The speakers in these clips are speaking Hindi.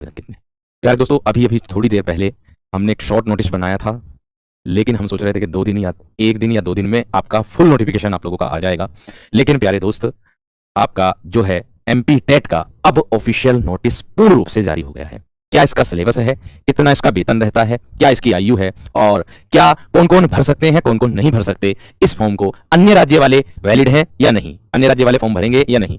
कितने यार दोस्तों, अभी अभी थोड़ी देर पहले हमने एक शॉर्ट नोटिस बनाया था, लेकिन हम सोच रहे थे कि 2 दिन या 1 दिन या 2 दिन में आपका फुल नोटिफिकेशन आप लोगों का आ जाएगा। लेकिन प्यारे दोस्त, आपका जो है एमपी टेट का अब ऑफिशियल नोटिस पूर्ण रूप से जारी हो गया है। क्या इसका सिलेबस है, कितना इसका वेतन रहता है, क्या इसकी आयु है, और क्या कौन कौन भर सकते हैं, कौन कौन नहीं भर सकते इस फॉर्म को, अन्य राज्य वाले वैलिड हैं या नहीं, अन्य राज्य वाले फॉर्म भरेंगे या नहीं।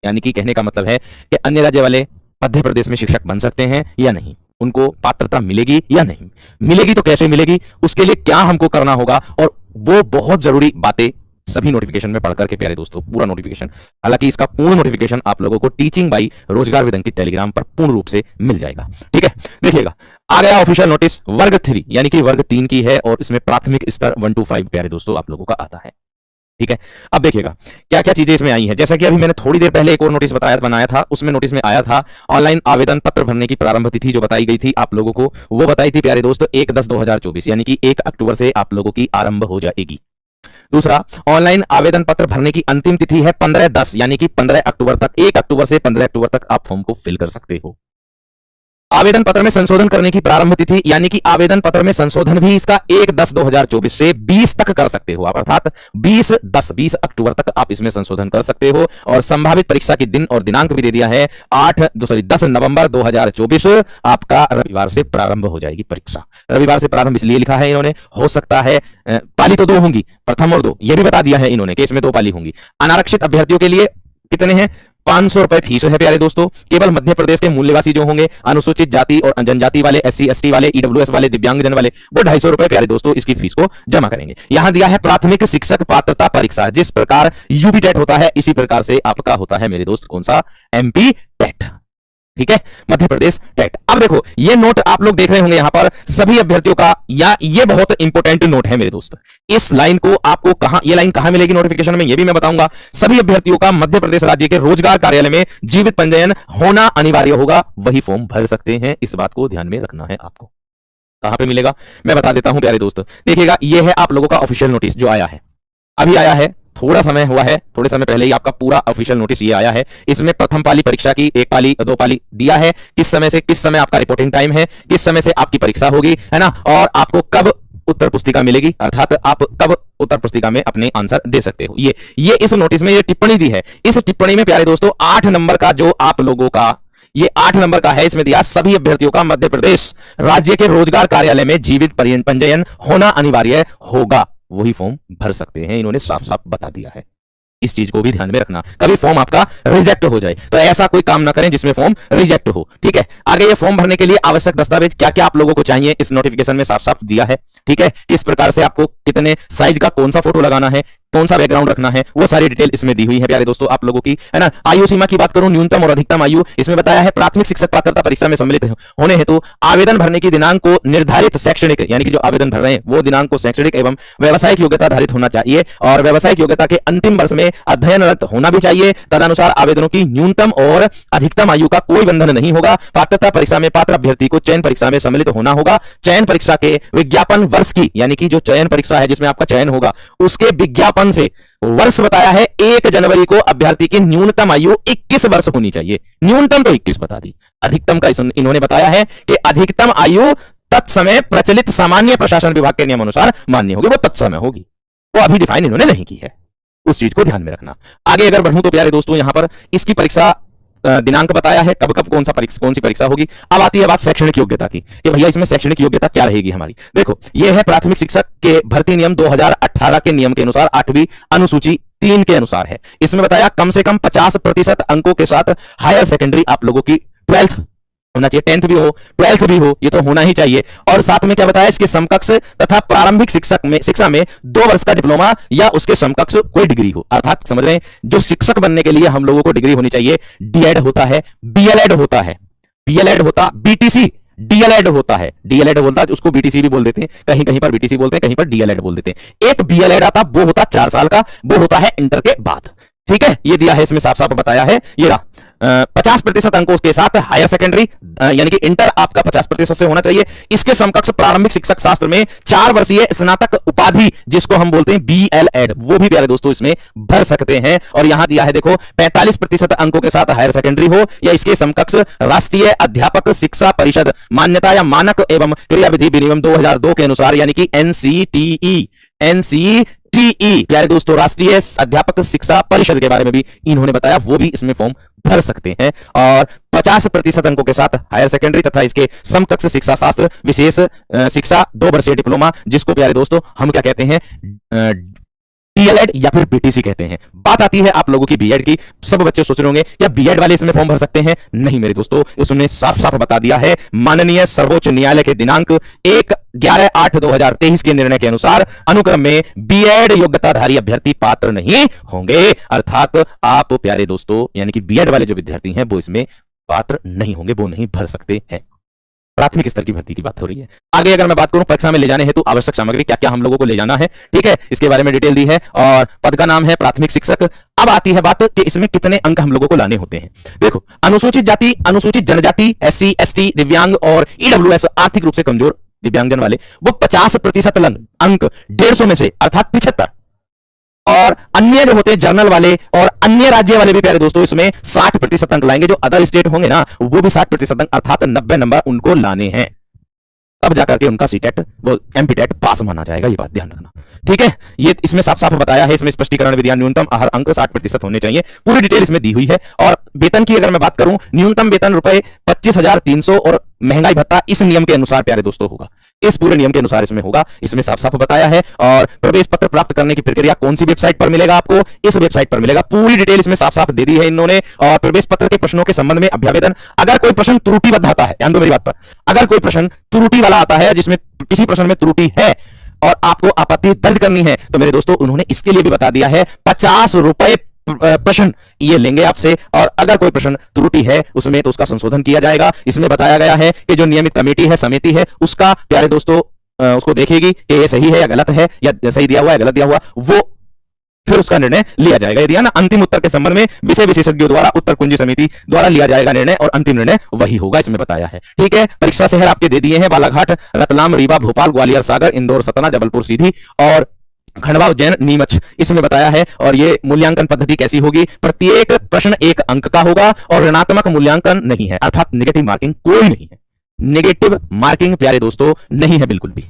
यानी कि कहने का मतलब है कि अन्य राज्य वाले मध्य प्रदेश में शिक्षक बन सकते हैं या नहीं, उनको पात्रता मिलेगी या नहीं, मिलेगी तो कैसे मिलेगी, उसके लिए क्या हमको करना होगा, और वो बहुत जरूरी बातें सभी नोटिफिकेशन में पढ़ करके प्यारे दोस्तों पूरा नोटिफिकेशन, हालांकि इसका पूर्ण नोटिफिकेशन आप लोगों को टीचिंग बाई रोजगार विदन की टेलीग्राम पर पूर्ण रूप से मिल जाएगा। ठीक है, देखिएगा आ गया ऑफिशियल नोटिस वर्ग 3 यानी कि वर्ग 3 की है, और इसमें प्राथमिक स्तर 1 to 5 प्यारे दोस्तों आप लोगों का आता है। ठीक है, अब देखिएगा क्या क्या चीजें इसमें आई हैं। जैसा कि अभी मैंने थोड़ी देर पहले एक और नोटिस बनाया था, उसमें नोटिस में आया था ऑनलाइन आवेदन पत्र भरने की प्रारंभ तिथि जो बताई गई थी आप लोगों को, वो बताई थी प्यारे दोस्तों 1/10/2024 यानी कि 1 अक्टूबर से आप लोगों की आरंभ हो जाएगी। दूसरा, ऑनलाइन आवेदन पत्र भरने की अंतिम तिथि है 15/10 यानी कि 15 अक्टूबर तक, 1 अक्टूबर से 15 अक्टूबर तक आप फॉर्म को फिल कर सकते हो। आवेदन पत्र में संशोधन करने की प्रारंभ तिथि यानी कि आवेदन पत्र में संशोधन भी इसका 1/10/2024 से 20 तक कर सकते हो आप, अर्थात 20 अक्टूबर तक आप इसमें संशोधन कर सकते हो। और संभावित परीक्षा की दिन और दिनांक भी दे दिया है 10 नवंबर 2024 आपका रविवार से प्रारंभ हो जाएगी परीक्षा। रविवार से प्रारंभ इसलिए लिखा है इन्होंने, हो सकता है पाली तो 2 होंगी, प्रथम और 2, यह भी बता दिया है इन्होंने कि इसमें 2 पाली होंगी। अनारक्षित अभ्यर्थियों के लिए कितने हैं, 500 रुपए फीस है प्यारे दोस्तों। केवल मध्य प्रदेश के मूल निवासी जो होंगे, अनुसूचित जाति और जनजाति वाले, SC ST वाले, EWS वाले, दिव्यांगजन वाले, वो 250 रुपए प्यारे दोस्तों इसकी फीस को जमा करेंगे। यहां दिया है प्राथमिक शिक्षक पात्रता परीक्षा, जिस प्रकार यूपी टेट होता है इसी प्रकार से आपका होता है मेरे दोस्त कौन सा, एमपी टेट। ठीक है, मध्य प्रदेश टेट। अब देखो ये नोट आप लोग देख रहे होंगे यहां पर सभी अभ्यर्थियों का, या ये बहुत इंपॉर्टेंट नोट है मेरे दोस्त। इस लाइन को आपको कहां, ये लाइन कहां मिलेगी नोटिफिकेशन में, ये भी मैं बताऊंगा। सभी अभ्यर्थियों का मध्य प्रदेश राज्य के रोजगार कार्यालय में जीवित पंजीयन होना अनिवार्य होगा, वही फॉर्म भर सकते हैं। इस बात को ध्यान में रखना है आपको। कहां पे मिलेगा मैं बता देता हूं प्यारे दोस्त। देखिएगा ये है आप लोगों का ऑफिशियल नोटिस जो आया है, अभी आया है, थोड़ा समय हुआ है, थोड़े समय पहले ही आपका पूरा ऑफिशियल नोटिस ये आया है। इसमें प्रथम पाली परीक्षा की 1 पाली 2 पाली दिया है, किस समय से किस समय आपका रिपोर्टिंग टाइम है, किस समय से आपकी परीक्षा होगी, है ना, और आपको कब उत्तर पुस्तिका मिलेगी, अर्थात आप कब उत्तर पुस्तिका में अपने आंसर दे सकते हो। ये इस नोटिस में ये टिप्पणी दी है। इस टिप्पणी में प्यारे दोस्तों 8 नंबर का जो आप लोगों का, ये 8 नंबर का है, इसमें दिया सभी अभ्यर्थियों का मध्य प्रदेश राज्य के रोजगार कार्यालय में जीवित पंजीयन होना अनिवार्य होगा, वही फॉर्म भर सकते हैं। इन्होंने साफ साफ बता दिया है, इस चीज को भी ध्यान में रखना, कभी फॉर्म आपका रिजेक्ट हो जाए तो ऐसा कोई काम ना करें जिसमें फॉर्म रिजेक्ट हो। ठीक है, आगे ये फॉर्म भरने के लिए आवश्यक दस्तावेज क्या क्या आप लोगों को चाहिए इस नोटिफिकेशन में साफ साफ दिया है। ठीक है, किस प्रकार से आपको कितने साइज का कौन सा फोटो लगाना है, कौन सा बैकग्राउंड रखना है, वो सारी डिटेल इसमें दी हुई है प्यारे दोस्तों आप लोगों की, है ना। आयु सीमा की बात करूं, न्यूनतम और अधिकतम आयु इसमें बताया है। प्राथमिक शिक्षक पात्रता परीक्षा में सम्मिलित होने हेतु आवेदन भरने की दिनांक को निर्धारित शैक्षणिक, यानी कि जो आवेदन भर रहे हैं वो दिनांक को शैक्षणिक एवं व्यवसायिक योग्यता आधारित होना चाहिए, और व्यवसायिक योग्यता के अंतिम वर्ष में अध्ययनरत होना भी चाहिए। तदनुसार आवेदनों की न्यूनतम और अधिकतम आयु का कोई बंधन नहीं होगा। पात्रता परीक्षा में पात्र अभ्यर्थी को चयन परीक्षा में सम्मिलित होना होगा। चयन परीक्षा के विज्ञापन वर्ष की, यानी कि जो चयन परीक्षा है जिसमें आपका चयन होगा, उसके विज्ञापन से वर्ष बताया है 1 जनवरी को अभ्यर्थी की न्यूनतम आयु 21 वर्ष होनी चाहिए। न्यूनतम तो 21 बता दी, अधिकतम का इन्होंने बताया है कि अधिकतम आयु तत्समय प्रचलित सामान्य प्रशासन विभाग के नियमानुसार मान्य होगी, वो तत्समय होगी, वो अभी डिफाइन इन्होंने नहीं की है, उस चीज को ध्यान में रखना। आगे अगर बढ़ूं तो प्यारे दोस्तों यहां पर इसकी परीक्षा दिनांक बताया है, कब कब कौन सी परीक्षा होगी। अब आती है बात शैक्षणिक योग्यता की कि भैया इसमें शैक्षणिक योग्यता क्या रहेगी हमारी। देखो ये है प्राथमिक शिक्षक के भर्ती नियम 2018 के नियम के अनुसार 8वीं अनुसूची 3 के अनुसार है। इसमें बताया कम से कम 50% अंकों के साथ हायर सेकेंडरी आप लोगों की 12th होना चाहिए, 10th भी हो 12th भी हो, ये तो होना ही चाहिए। और साथ में क्या बताया, इसके समकक्ष तथा प्रारंभिक शिक्षा में 2 वर्ष का डिप्लोमा या उसके समकक्ष कोई डिग्री हो, अर्थात समझ रहे हैं जो शिक्षक बनने के लिए हम लोगों को डिग्री होनी चाहिए। डीएड होता है, बीएलएड होता है, बीएलएड होता, बीटीसी डीएलएड होता है, डीएलएड बोलता है उसको बीटीसी भी बोल देते हैं, कहीं कहीं पर बीटीसी बोलते हैं, कहीं पर डीएलएड बोल देते हैं। एक बीएलएड आता वो होता 4 साल का, वो होता है इंटर के बाद। ठीक है, ये दिया है इसमें साफ साफ बताया है। ये रहा 50% अंकों के साथ हायर सेकेंडरी यानी कि इंटर आपका 50% से होना चाहिए। इसके समकक्ष प्रारंभिक शिक्षक शास्त्र में 4 वर्षीय स्नातक उपाधि जिसको हम बोलते हैं BLEd, वो भी प्यारे दोस्तों इसमें भर सकते हैं। और यहां दिया है देखो 45% अंकों के साथ हायर सेकेंडरी हो या इसके समकक्ष राष्ट्रीय अध्यापक शिक्षा परिषद मान्यता या मानक एवं क्रियाविधि विनियम 2002 के अनुसार यानी कि NCTE प्यारे दोस्तों राष्ट्रीय अध्यापक शिक्षा परिषद के बारे में भी इन्होंने बताया, वो भी इसमें फॉर्म भर सकते हैं। और 50% अंकों के साथ हायर सेकेंडरी तथा इसके समकक्ष शिक्षा शास्त्र विशेष शिक्षा 2 वर्षीय डिप्लोमा जिसको प्यारे दोस्तों हम क्या कहते हैं DLEd या फिर BTC कहते हैं। बात आती है आप लोगों की बीएड की। सब बच्चे सोच रहे होंगे क्या बीएड वाले इसमें फॉर्म भर सकते हैं? नहीं मेरे दोस्तों, इसमें साफ साफ बता दिया है माननीय सर्वोच्च न्यायालय के दिनांक 1/11/2023 के निर्णय के अनुसार अनुक्रम में बीएड योग्यताधारी अभ्यर्थी पात्र नहीं होंगे। अर्थात आप प्यारे दोस्तों यानी कि बीएड वाले जो विद्यार्थी हैं वो इसमें पात्र नहीं होंगे, वो नहीं भर सकते हैं। प्राथमिक स्तर की भर्ती की बात हो रही है। आगे अगर मैं बात करूं परीक्षा में ले जाने हेतु आवश्यक सामग्री क्या क्या हम लोगों को ले जाना है, ठीक है, इसके बारे में डिटेल दी है। और पद का नाम है प्राथमिक शिक्षक। अब आती है बात कि इसमें कितने अंक हम लोगों को लाने होते हैं। देखो, अनुसूचित जाति, अनुसूचित जनजाति, SC ST, दिव्यांग और EWS आर्थिक रूप से कमजोर दिव्यांगजन वाले वो 50% अंक 150 में से अर्थात 75, और अन्य जो होते हैं जर्नल वाले और अन्य राज्य वाले भी प्यारे दोस्तों इसमें 60% अंक लाएंगे। जो अदर स्टेट होंगे ना वो भी 60% अंक अर्थात 90 नंबर उनको लाने हैं, तब जाकर के उनका सीटेट वो एमपीटेट पास माना जाएगा। ये बात ध्यान रखना, ठीक है। ये इसमें साफ साफ बताया है, इसमें स्पष्टीकरण भी दिया, न्यूनतम आहार अंक 60% होने चाहिए। पूरी डिटेल इसमें दी हुई है। और वेतन की अगर मैं बात करूं, न्यूनतम वेतन रुपए 25,300 और महंगाई भत्ता इस नियम के अनुसार प्यारे दोस्तों होगा, इस पूरे नियम के अनुसार इसमें होगा। इसमें साफ साफ बताया है। और प्रवेश पत्र प्राप्त करने की प्रक्रिया कौन सी वेबसाइट पर मिलेगा आपको? इस वेबसाइट पर मिलेगा। पूरी डिटेल इसमें साफ साफ दे दी है इन्होंने। और प्रवेश पत्र के प्रश्नों के संबंध में अभ्यावेदन, अगर कोई प्रश्न त्रुटिबद्ध आता है, ध्यान दो मेरी बात पर, अगर कोई प्रश्न त्रुटि वाला आता है जिसमें किसी प्रश्न में त्रुटि है और आपको आपत्ति दर्ज करनी है, तो मेरे दोस्तों उन्होंने इसके लिए भी बता दिया है 50 रुपए प्रश्न ये लेंगे आपसे। और अगर कोई प्रश्न त्रुटि है उसमें तो उसका संशोधन किया जाएगा। इसमें बताया गया है कि जो नियमित कमेटी है, समिति है, उसका प्यारे दोस्तों उसको देखेगी कि ये सही है या गलत है, या सही दिया हुआ है गलत दिया हुआ, वो फिर उसका निर्णय लिया जाएगा। यदि ना अंतिम उत्तर के संबंध में विषय विशेषज्ञों द्वारा उत्तर कुंजी समिति द्वारा लिया जाएगा निर्णय, और अंतिम निर्णय वही होगा, इसमें बताया है, ठीक है। परीक्षा शहर आपके दे दिए हैं, बालाघाट, रतलाम, रीवा, भोपाल, ग्वालियर, सागर, इंदौर, सतना, जबलपुर, सीधी और खंडवा, उज्जैन, नीमच, इसमें बताया है। और ये मूल्यांकन पद्धति कैसी होगी? प्रत्येक प्रश्न 1 अंक का होगा और ऋणात्मक मूल्यांकन नहीं है, अर्थात नेगेटिव मार्किंग कोई नहीं है। नेगेटिव मार्किंग प्यारे दोस्तों नहीं है बिल्कुल भी,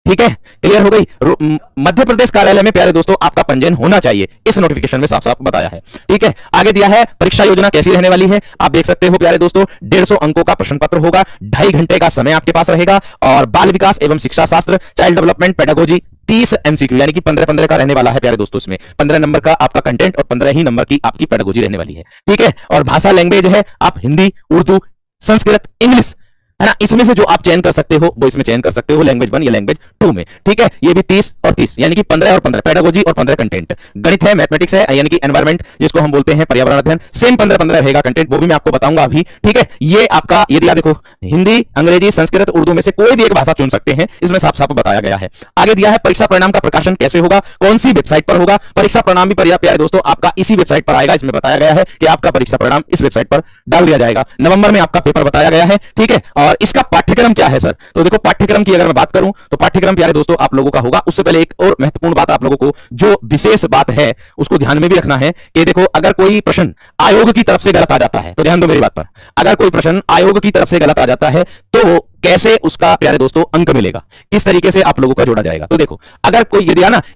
ठीक है। क्लियर हो गई। मध्य प्रदेश कार्यालय में प्यारे दोस्तों आपका पंजीयन होना चाहिए, इस नोटिफिकेशन में साफ साफ बताया है, ठीक है। आगे दिया है परीक्षा योजना कैसी रहने वाली है, आप देख सकते हो प्यारे दोस्तों। 150 अंकों का प्रश्न पत्र होगा, 2.5 घंटे का समय आपके पास रहेगा। और बाल विकास एवं शिक्षा शास्त्र, चाइल्ड डेवलपमेंट, पेडागोजी 30 MCQ यानी कि 15-15 का रहने वाला है प्यारे दोस्तों। इसमें 15 नंबर का आपका कंटेंट और 15 ही नंबर की आपकी पेडागोजी रहने वाली है, ठीक है। और भाषा लैंग्वेज है आप हिंदी, उर्दू, संस्कृत, इंग्लिश, है ना, इसमें से जो आप चयन कर सकते हो वो इसमें चयन कर सकते हो, लैंग्वेज 1 या लैंग्वेज 2 में, ठीक है। ये भी 30 और 30 यानी कि 15 और 15 पेडागोजी और 15 कंटेंट। गणित है, मैथमेटिक्स है यानी कि एनवायरमेंट जिसको हम बोलते हैं पर्यावरण अध्ययन, सेम 15-15 रहेगा कंटेंट, वो भी मैं आपको बताऊंगा अभी, ठीक है। ये आपका यदि आप देखो हिंदी, अंग्रेजी, संस्कृत, उर्दू में से कोई भी एक भाषा चुन सकते हैं, इसमें साफ साफ बताया गया है। आगे दिया है परीक्षा परिणाम का प्रकाशन कैसे होगा, कौन सी वेबसाइट पर होगा। परीक्षा परिणाम भी प्यारे दोस्तों आपका इसी वेबसाइट पर आएगा। इसमें बताया गया है कि आपका परीक्षा परिणाम इस वेबसाइट पर डाल दिया जाएगा। नवंबर में आपका पेपर बताया गया है, ठीक है। और इसका पाठ्यक्रम क्या है सर? तो देखो पाठ्यक्रम की अगर मैं बात करूं तो पाठ्यक्रम प्यारे दोस्तों आप लोगों का होगा। उससे पहले एक और महत्वपूर्ण बात आप लोगों को जो विशेष बात है उसको ध्यान में भी रखना है कि देखो अगर कोई प्रश्न आयोग की तरफ से गलत आ जाता है तो ध्यान दो मेरी बात पर, अगर कोई प्रश्न आयोग की तरफ से गलत आ जाता है तो कैसे उसका प्यारे दोस्तों अंक मिलेगा, किस तरीके से आप लोगों का जोड़ा जाएगा। तो देखो अगर कोई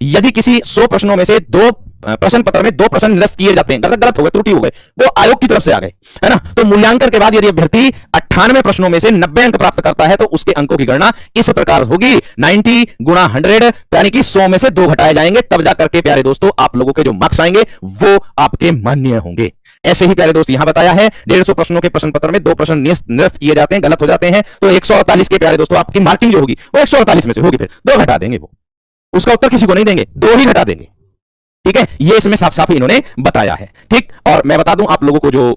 यदि किसी 100 प्रश्नों में से 2 प्रश्न पत्र में 2 प्रश्न निरस्त किए जाते हैं, गलत हो गए, त्रुटि हो गए, वो आयोग की तरफ से आ गए, है ना, तो मूल्यांकन के बाद यदि अभ्यर्थी 98 प्रश्नों में से 90 अंक प्राप्त करता है तो उसके अंकों की गणना इस प्रकार होगी, 90 गुणा 100 यानी कि 100 में से 2 घटाए जाएंगे, तब जाकर के प्यारे दोस्तों आप लोगों के जो मार्क्स आएंगे वो आपके मान्य होंगे। ऐसे ही प्यारे दोस्त यहां बताया है 150 प्रश्नों के प्रश्न पत्र में 2 प्रश्न निरस्त किए जाते हैं, गलत हो जाते हैं, तो 148 के प्यारे दोस्तों आपकी मार्किंग जो होगी वो 148 में से होगी, फिर 2 घटा देंगे, वो उसका उत्तर किसी को नहीं देंगे, 2 ही घटा देंगे, ठीक है। ये इसमें साफ साफ इन्होंने बताया है, ठीक। और मैं बता दूं आप लोगों को जो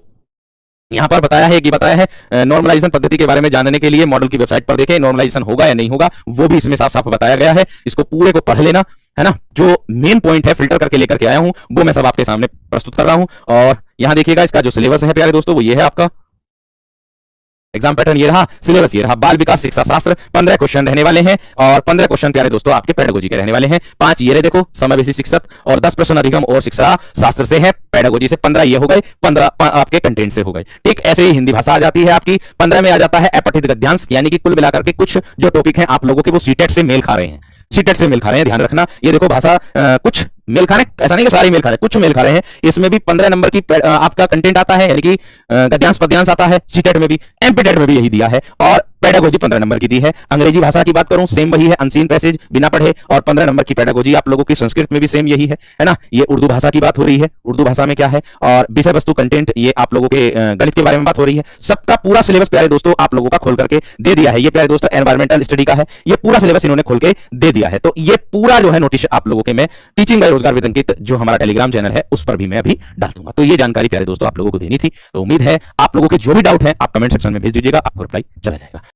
यहां पर बताया है नॉर्मलाइजेशन पद्धति के बारे में जानने के लिए मॉडल की वेबसाइट पर देखें, नॉर्मलाइजेशन होगा या नहीं होगा वो भी इसमें साफ साफ बताया गया है। इसको पूरे को पढ़ लेना, है ना, जो मेन पॉइंट है फिल्टर करके लेकर के आया हूं वो मैं सब आपके सामने प्रस्तुत कर रहा हूं। और यहां देखिएगा इसका जो सिलेबस है प्यारे दोस्तों वो ये है आपका एग्जाम पैटर्न, ये रहा सिलेबस, ये रहा बाल विकास शिक्षा शास्त्र। 15 क्वेश्चन रहने वाले हैं और 15 क्वेश्चन प्यारे दोस्तों आपके पेडागोजी के रहने वाले हैं। 5 ये रहे देखो समावेशी शिक्षक और 10 प्रश्न अधिगम और शिक्षा शास्त्र से है। पेडागोजी से 15 ये हो गए, 15 आपके कंटेंट से हो गए। ठीक ऐसे ही हिंदी भाषा आ जाती है आपकी 15 में आ जाता है अपठित गद्यांश, यानी कि कुल मिलाकर के कुछ जो टॉपिक हैं आप लोगों के वो सीटेट से मेल खा रहे हैं, सीटेट से मेल खा रहे हैं, ध्यान रखना। ये देखो भाषा कुछ मेल खा रहे हैं, ऐसा नहीं कि सारे मेल खा रहे हैं, कुछ मेल खा रहे हैं। इसमें भी 15 नंबर की आपका कंटेंट आता है, यानी कि गद्यांश पद्यांश आता है। सीटेट में भी एमपीटेट में भी यही दिया है और पेडागोजी 15 नंबर की दी है। अंग्रेजी भाषा की बात करूं सेम वही है, अनसीन पैसेज बिना पढ़े, और 15 नंबर की पेडागोजी आप लोगों की। संस्कृत में भी सेम यही है ना। ये उर्दू भाषा की बात हो रही है, उर्दू भाषा में क्या है, और विषय वस्तु कंटेंट ये आप लोगों के गणित के बारे में बात हो रही है। सबका पूरा सिलेबस प्यारे दोस्तों आप लोगों का खोल करके दे दिया है। ये प्यारे दोस्तों एनवायरमेंटल स्टडी का है, ये पूरा सिलेबस इन्होंने खोल के दे दिया है। तो ये पूरा जो है नोटिस आप लोगों के मैं टीचिंग बाय रोजगार विद अंकित जो हमारा टेलीग्राम चैनल है उस पर भी मैं अभी डाल दूंगा। तो ये जानकारी प्यारे दोस्तों आप लोगों को देनी थी। तो उम्मीद है आप लोगों के जो भी डाउट है आप कमेंट सेक्शन में भेज दीजिएगा, आपको रिप्लाई चला जाएगा।